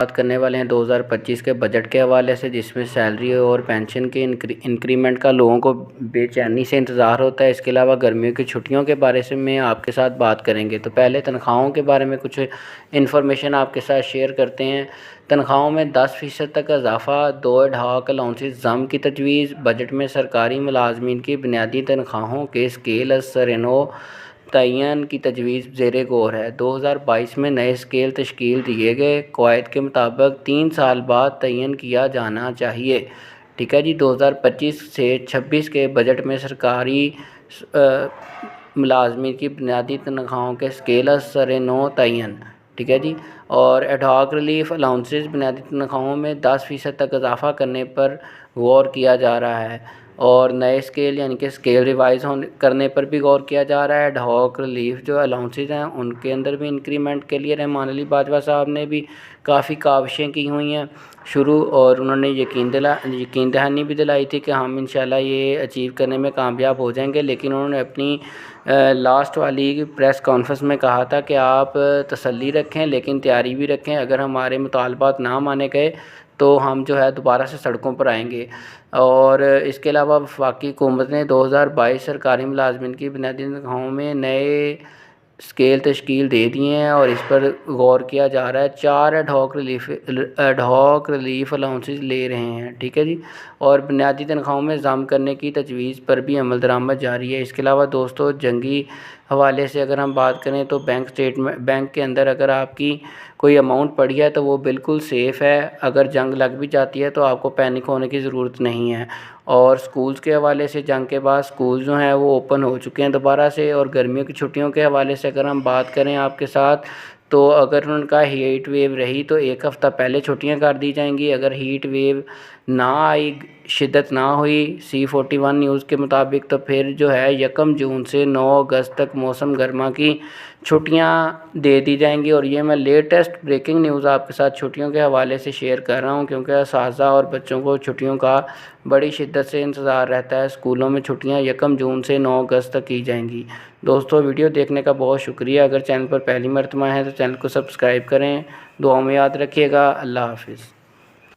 बात करने वाले हैं 2025 के बजट के हवाले से, जिसमें सैलरी और पेंशन के इंक्रीमेंट का लोगों को बेचैनी से इंतज़ार होता है। इसके अलावा गर्मियों की छुट्टियों के बारे में आपके साथ बात करेंगे। तो पहले तनख्वाहों के बारे में कुछ इन्फॉर्मेशन आपके साथ शेयर करते हैं। तनख्वाहों में 10% तक इजाफा, 2 एडहॉक अलाउंसेस जम की तजवीज़। बजट में सरकारी मुलाजमीन की बुनियादी तनख्वाहों के स्केल असर-ए-नौ तयन की तजवीज़ ज़ेरे गौर है। 2022 में नए स्केल तश्कील दिए गए। कवायद के मुताबिक 3 साल बाद तयन किया जाना चाहिए। ठीक है जी। 2025 से 26 के बजट में सरकारी मुलाजमीन की बुनियादी तनख्वाहों के स्केल असर-ए-नौ तयन, ठीक है जी। और एडहॉक रिलीफ अलाउंसेस बुनियादी तनख्वाहों में 10% तक इजाफ़ा करने पर गौर किया जा रहा है। और नए स्केल यानी कि स्केल रिवाइज करने पर भी गौर किया जा रहा है। एडहॉक रिलीफ जो अलाउंसेस हैं उनके अंदर भी इंक्रीमेंट के लिए रहमान अली बाजवा साहब ने भी काफ़ी काविशें की हुई हैं शुरू, और उन्होंने यकीन दहानी भी दिलाई थी कि हम इंशाल्लाह ये अचीव करने में कामयाब हो जाएंगे। लेकिन उन्होंने अपनी लास्ट वाली प्रेस कॉन्फ्रेंस में कहा था कि आप तसल्ली रखें लेकिन तैयारी भी रखें, अगर हमारे मुतालबात ना माने गए तो हम जो है दोबारा से सड़कों पर आएंगे। और इसके अलावा वफाकी हुकूमत ने 2022 सरकारी मुलाजमिन की बुनियादी तनख्वाहों में नए स्केल तश्कील दे दिए हैं और इस पर गौर किया जा रहा है। 4 एडहॉक रिलीफ अलाउंसेस ले रहे हैं, ठीक है जी। और बुनियादी तनख्वाहों में जम करने की तजवीज़ पर भी अमल दरामद जारी है। इसके अलावा दोस्तों, जंगी हवाले से अगर हम बात करें तो बैंक के अंदर अगर आपकी कोई अमाउंट पड़ी है तो वो बिल्कुल सेफ़ है। अगर जंग लग भी जाती है तो आपको पैनिक होने की ज़रूरत नहीं है। और स्कूल्स के हवाले से, जंग के बाद स्कूल जो हैं वो ओपन हो चुके हैं दोबारा से। और गर्मियों की छुट्टियों के हवाले से अगर हम बात करें आपके साथ, तो अगर उनका हीट वेव रही तो 1 हफ़्ता पहले छुट्टियां कर दी जाएंगी। अगर हीट वेव ना आई, शिद्दत ना हुई C41 न्यूज़ के मुताबिक, तो फिर जो है 1 जून से 9 अगस्त तक मौसम गर्मा की छुट्टियां दे दी जाएंगी। और ये मैं लेटेस्ट ब्रेकिंग न्यूज़ आपके साथ छुट्टियों के हवाले से शेयर कर रहा हूँ, क्योंकि असातिज़ा और बच्चों को छुट्टियों का बड़ी शिद्दत से इंतज़ार रहता है। स्कूलों में छुट्टियां 1 जून से 9 अगस्त तक की जाएंगी। दोस्तों, वीडियो देखने का बहुत शुक्रिया। अगर चैनल पर पहली मरतबा है तो चैनल को सब्सक्राइब करें। दुआ में याद रखिएगा। अल्लाह हाफिज़।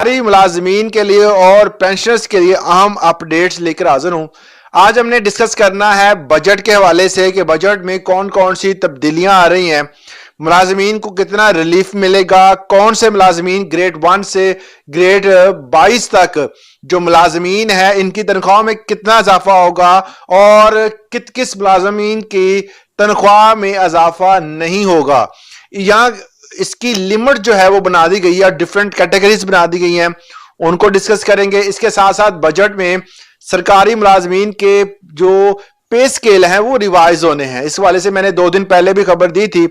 सरकारी मुलाजमीन के लिए और पेंशनर्स के लिए अहम अपडेट्स लेकर हाजिर हूं। आज हमने डिस्कस करना है बजट के हवाले से कि बजट में कौन कौन सी तब्दीलियां आ रही हैं, मुलाजमीन को कितना रिलीफ मिलेगा, कौन से मुलाजमीन ग्रेड 1 से ग्रेड 22 तक जो मुलाजमीन है इनकी तनख्वाह में कितना इजाफा होगा, और किस मुलाजमीन की तनख्वाह में इजाफा नहीं होगा। यहाँ इसकी लिमिट जो है वो बना दी गई है, डिफरेंट कैटेगरीज बना दी गई हैं, उनको डिस्कस करेंगे। इसके साथ साथ बजट में सरकारी मुलाजमीन के जो पे स्केल हैं वो रिवाइज होने हैं। इस वाले से मैंने 2 दिन पहले भी खबर दी थी।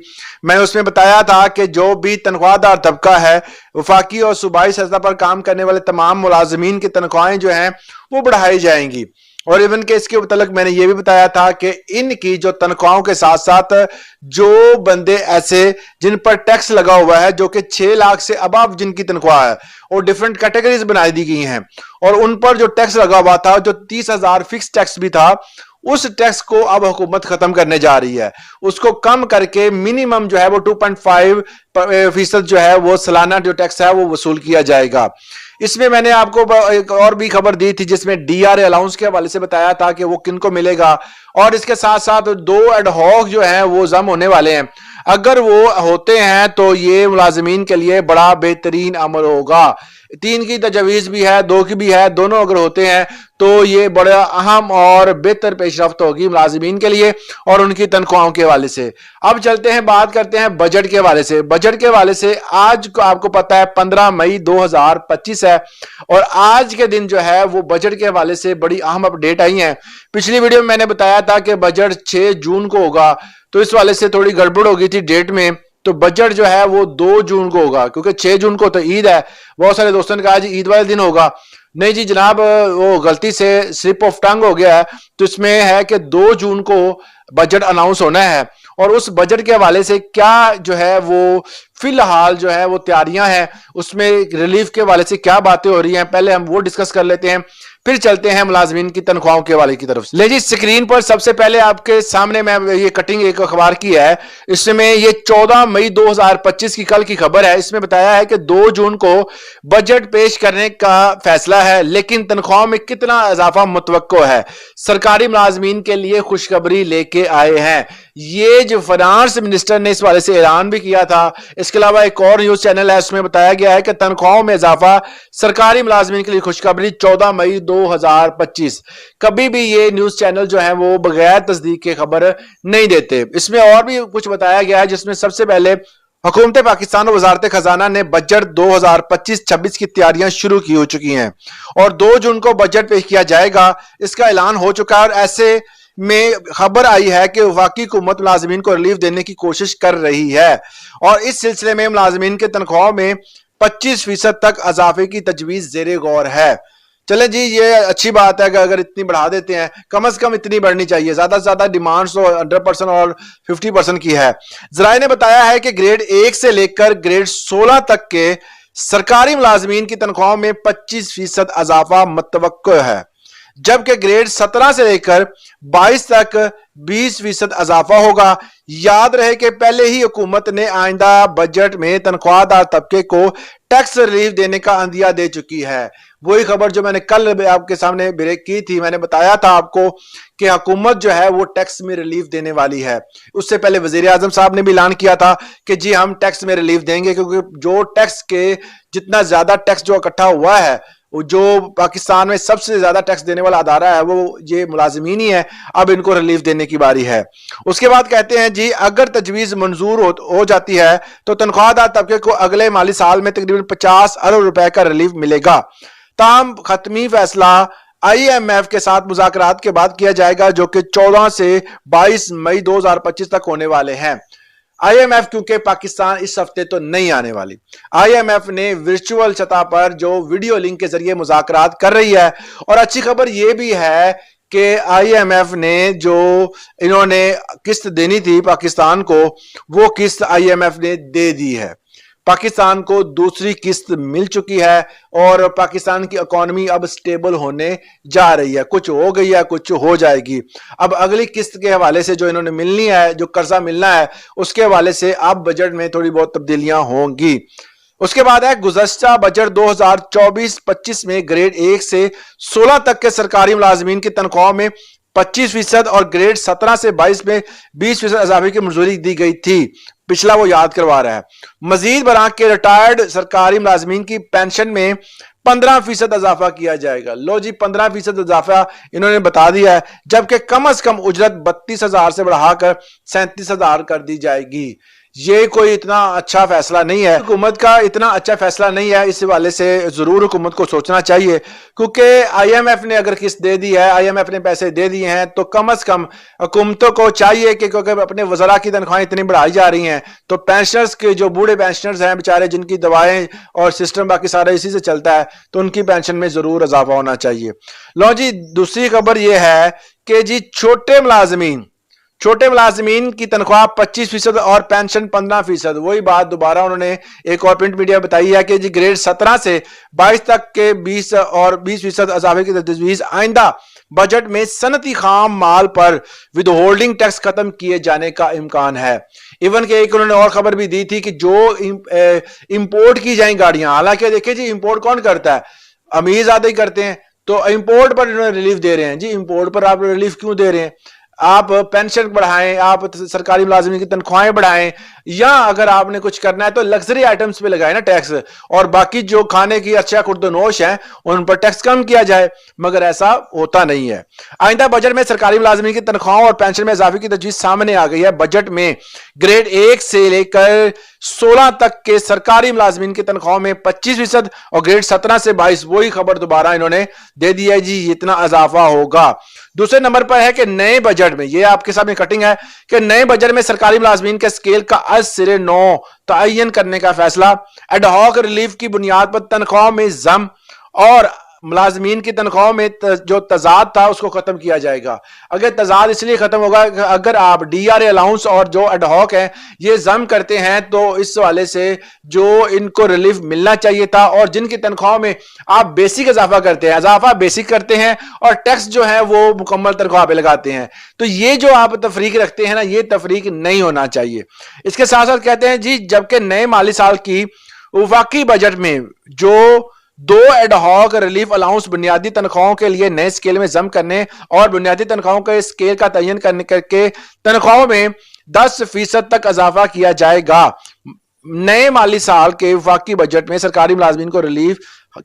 मैं उसमें बताया था कि जो भी तनख्वाहदार तबका है, वफाकी और सूबाई सतह पर काम करने वाले तमाम मुलाजमीन की तनख्वाहें जो हैं वो बढ़ाई जाएंगी। और इवन के इसके मुतालिक मैंने ये भी बताया था कि इनकी जो तनख्वाहों के साथ साथ जो बंदे ऐसे जिन पर टैक्स लगा हुआ है, जो कि 6 लाख से अबव जिनकी तनख्वाह है, और डिफरेंट कैटेगरीज बनाई दी गई हैं, और उन पर जो टैक्स लगा हुआ था, जो 30,000 फिक्स टैक्स भी था, उस टैक्स को अब हुकूमत खत्म करने जा रही है। उसको कम करके मिनिमम जो है वो 2.5% जो है वो सालाना जो टैक्स है वो वसूल किया जाएगा। इसमें मैंने आपको एक और भी खबर दी थी जिसमें DRA अलाउंस के हवाले से बताया था कि वो किनको मिलेगा, और इसके साथ साथ 2 एडहॉक जो हैं वो जम होने वाले हैं। अगर वो होते हैं तो ये मुलाजमीन के लिए बड़ा बेहतरीन अमल होगा। 3 की तजवीज़ भी है, 2 की भी है, दोनों अगर होते हैं तो ये बड़ा अहम और बेहतर पेशरफ्त होगी मुलाजमीन के लिए और उनकी तनख्वाहों के हवाले से। अब चलते हैं, बात करते हैं बजट के हवाले से। बजट के हवाले से आज आपको पता है 15 मई 2025 है, और आज के दिन जो है वो बजट के हवाले से बड़ी अहम अपडेट आई है। पिछली वीडियो में मैंने बताया था कि बजट 6 जून को होगा, तो इस वाले से थोड़ी गड़बड़ हो गई थी डेट में। तो बजट जो है वो 2 जून को होगा, क्योंकि 6 जून को तो ईद है। बहुत सारे दोस्तों ने कहा जी ईद वाले दिन होगा। नहीं जी जनाब, वो गलती से स्लिप ऑफ टंग हो गया है। तो इसमें है कि 2 जून को बजट अनाउंस होना है, और उस बजट के हवाले से क्या जो है वो फिलहाल जो है वो तैयारियां हैं, उसमें रिलीफ के वाले से क्या बातें हो रही हैं, पहले हम वो डिस्कस कर लेते हैं, फिर चलते हैं मुलाजमीन की तनख्वाहों के वाले की तरफ से। ले जी, स्क्रीन पर सबसे पहले आपके सामने मैं ये कटिंग एक अखबार की है, इसमें ये 14 मई 2025 की कल की खबर है। इसमें बताया है कि 2 जून को बजट पेश करने का फैसला है, लेकिन तनख्वाह में कितना इजाफा मुतवक्को है। सरकारी मुलाजमीन के लिए खुशखबरी लेके आए हैं। ये जो फाइनेंस मिनिस्टर ने इस वाले से ऐलान भी किया था। इसके अलावा एक और न्यूज चैनल है, उसमें बताया गया है कि तनख्वाहों में इजाफा, सरकारी मुलाजमीन के लिए खुशखबरी 14 मई 2025। कभी भी ये न्यूज चैनल जो है वो बगैर तस्दीक के खबर नहीं देते। इसमें और भी कुछ बताया गया है, जिसमें सबसे पहले हुकूमत पाकिस्तान और वजारत खजाना ने बजट 2025-26 की तैयारियां शुरू की हो चुकी हैं और 2 जून को बजट पेश किया जाएगा, इसका ऐलान हो चुका है। और ऐसे में खबर आई है कि वफाकी हुकूमत मुलाजमीन को रिलीफ देने की कोशिश कर रही है और इस सिलसिले में मुलाजमीन के तनख्वाहों में 25% तक इजाफे की तजवीज जेर गौर है। चले जी, ये अच्छी बात है कि अगर इतनी बढ़ा देते हैं, कम से कम इतनी बढ़नी चाहिए। ज्यादा से ज्यादा डिमांड्स तो 100% और 50% की है। जराये ने बताया है कि ग्रेड 1 से लेकर ग्रेड 16 तक के सरकारी मुलाजमीन की तनख्वाहों में 25% इजाफा मुतवक्को है, जबकि ग्रेड 17 से लेकर 22 तक 20% इजाफा होगा। याद रहे कि पहले ही हुकूमत ने आइंदा बजट में तनख्वाहदार तबके को टैक्स रिलीफ देने का अंदिया दे चुकी है। वही खबर जो मैंने कल आपके सामने ब्रेक की थी, मैंने बताया था आपको कि हुकूमत जो है वो टैक्स में रिलीफ देने वाली है। उससे पहले वजीर आजम साहब ने भी ऐलान किया था कि जी हम टैक्स में रिलीफ देंगे, क्योंकि जो टैक्स के जितना ज्यादा टैक्स जो इकट्ठा हुआ है, जो पाकिस्तान में सबसे ज्यादा टैक्स देने वाला अदारा है वो ये मुलाजिमीन ही है। अब इनको रिलीफ देने की बारी है। उसके बाद कहते हैं जी, अगर तजवीज मंजूर हो जाती है तो तनख्वाहदार तबके को अगले माली साल में तकरीबन 50 अरब रुपए का रिलीफ मिलेगा। ताहम खत्मी फैसला IMF के साथ मुज़ाकरात के बाद किया जाएगा, जो कि 14 से 22 मई 2025 तक होने वाले हैं। IMF क्योंकि पाकिस्तान इस हफ्ते तो नहीं आने वाली, IMF ने वर्चुअल सतह पर जो वीडियो लिंक के जरिए मुज़ाकरात कर रही है। और अच्छी खबर यह भी है कि IMF ने जो इन्होंने किस्त देनी थी पाकिस्तान को, वो किस्त IMF ने दे दी है। पाकिस्तान को दूसरी किस्त मिल चुकी है और पाकिस्तान की इकोनॉमी अब स्टेबल होने जा रही है। कुछ हो गई है, कुछ हो जाएगी। अब अगली किस्त के हवाले से जो इन्होंने मिलनी है, जो कर्जा मिलना है, उसके हवाले से अब बजट में थोड़ी बहुत तब्दीलियां होंगी। उसके बाद है गुज़श्ता बजट 2024-25 में ग्रेड 1 से 16 तक के सरकारी मुलाजमीन की तनख्वाह में 25% और ग्रेड 17 से 22 में 20% इजाफे की मंजूरी दी गई थी। पिछला वो याद करवा रहा है। मजीद बरां के रिटायर्ड सरकारी मुलाजमीन की पेंशन में 15% इजाफा किया जाएगा। लो जी, 15% इजाफा इन्होंने बता दिया है, जबकि कम से कम उजरत 32,000 से बढ़ाकर 37,000 कर दी जाएगी। ये कोई इतना अच्छा फैसला नहीं है, हुकूमत का इतना अच्छा फैसला नहीं है। इस हवाले से जरूर हुकूमत को सोचना चाहिए, क्योंकि IMF ने अगर किस्त दे दी है, IMF ने पैसे दे दिए हैं, तो कम से कम हुकूमतों को चाहिए कि क्योंकि अपने वज़रा की तनख्वाहें इतनी बढ़ाई जा रही हैं, तो पेंशनर्स के जो बूढ़े पेंशनर्स हैं बेचारे, जिनकी दवाएं और सिस्टम बाकी सारा इसी से चलता है, तो उनकी पेंशन में जरूर इजाफा होना चाहिए। लो जी, दूसरी खबर यह है कि जी छोटे मुलाजमीन की तनख्वाह 25% और पेंशन 15%। वही बात दोबारा उन्होंने एक और प्रिंट मीडिया बताई है कि जी ग्रेड 17 से 22 तक के 20 और 20% इजाफे की तजवीज आइंदा बजट में सनती खाम माल पर विद होल्डिंग टैक्स खत्म किए जाने का इम्कान है। इवन के एक उन्होंने और खबर भी दी थी कि जो इंपोर्ट की जाए गाड़ियां, हालांकि देखिए जी इंपोर्ट कौन करता है, अमीर ज्यादा ही करते हैं, तो इंपोर्ट पर इन्होंने रिलीफ दे रहे हैं। जी इंपोर्ट पर आप रिलीफ क्यों दे रहे हैं? आप पेंशन बढ़ाएं, आप सरकारी मुलाजिमीन की तनख्वाहें बढ़ाएं, या अगर आपने कुछ करना है तो लग्जरी आइटम्स पे लगाए ना टैक्स, और बाकी जो खाने की अच्छा खुर्दनोश है उन पर टैक्स कम किया जाए। मगर ऐसा होता नहीं है। आइंदा बजट में सरकारी मुलाजिमीन की तनख्वाहों और पेंशन में इजाफे की तजवीज सामने आ गई है। बजट में ग्रेड 1 से लेकर 16 तक के सरकारी मुलाजिमीन की तनख्वाहों में 25% और ग्रेड 17 से 22, वही खबर दोबारा इन्होंने दे दी है जी, इतना इजाफा होगा। दूसरे नंबर पर है कि नए बजट में, ये आपके सामने कटिंग है, कि नए बजट में सरकारी मुलाजमीन के स्केल का आज सिरे 9 तयन करने का फैसला, एडहॉक रिलीफ की बुनियाद पर तनख्वाह में जम और मुलाजमीन की तनख्वाहों में जो तजाद था उसको खत्म किया जाएगा। अगर तजाद इसलिए खत्म होगा अगर आप डीआरए अलाउंस और जो एडहॉक है ये जम करते हैं तो इस वाले से जो इनको रिलीफ मिलना चाहिए था, और जिनकी तनख्वाहों में आप बेसिक इजाफा करते हैं, इजाफा बेसिक करते हैं और टैक्स जो है वो मुकम्मल तनख्वाह पे लगाते हैं, तो ये जो आप तफरीक रखते हैं ना, ये तफरीक नहीं होना चाहिए। इसके साथ साथ कहते हैं जी, जबकि नए माली साल की वफाकी बजट में जो 2 एडहॉक रिलीफ अलाउंस बुनियादी तनख्वाहों के लिए नए स्केल में जम करने और बुनियादी तनख्वाहों के स्केल का तयन करने करके तनख्वाहों में 10% तक इजाफा किया जाएगा। नए माली साल के वफाकी बजट में सरकारी मुलाजमीन को रिलीफ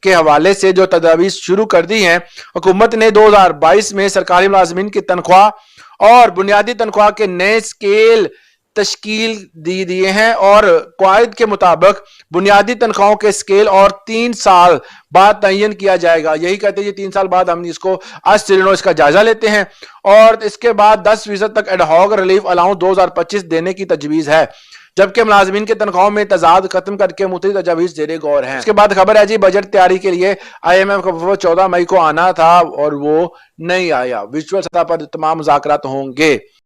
के हवाले से जो तदाबीर शुरू कर दी हैं, हुकूमत ने 2022 में सरकारी मुलाजमीन की तनख्वाह और बुनियादी तनख्वाह के नए स्केल तश्कील दिए हैं और कायद के मुताबिक बुनियादी तनख्वाहों के स्केल और 3 साल बाद तयन किया जाएगा। यही कहते हैं 3 साल बाद हम इसको आज से इसका जायजा लेते हैं और इसके बाद 10% तक एडहॉक रिलीफ अलाउंस 2025 देने की तजवीज है, जबकि मुलाजमीन की तनख्वाहों में तजाद खत्म करके मुख्तलिफ तजावीज जेरे गौर हैं। उसके बाद खबर है जी, बजट तैयारी के लिए IMF का 14 मई को आना था और वो नहीं आया। विजुअल सतह पर तमाम मुज़ाकरात होंगे।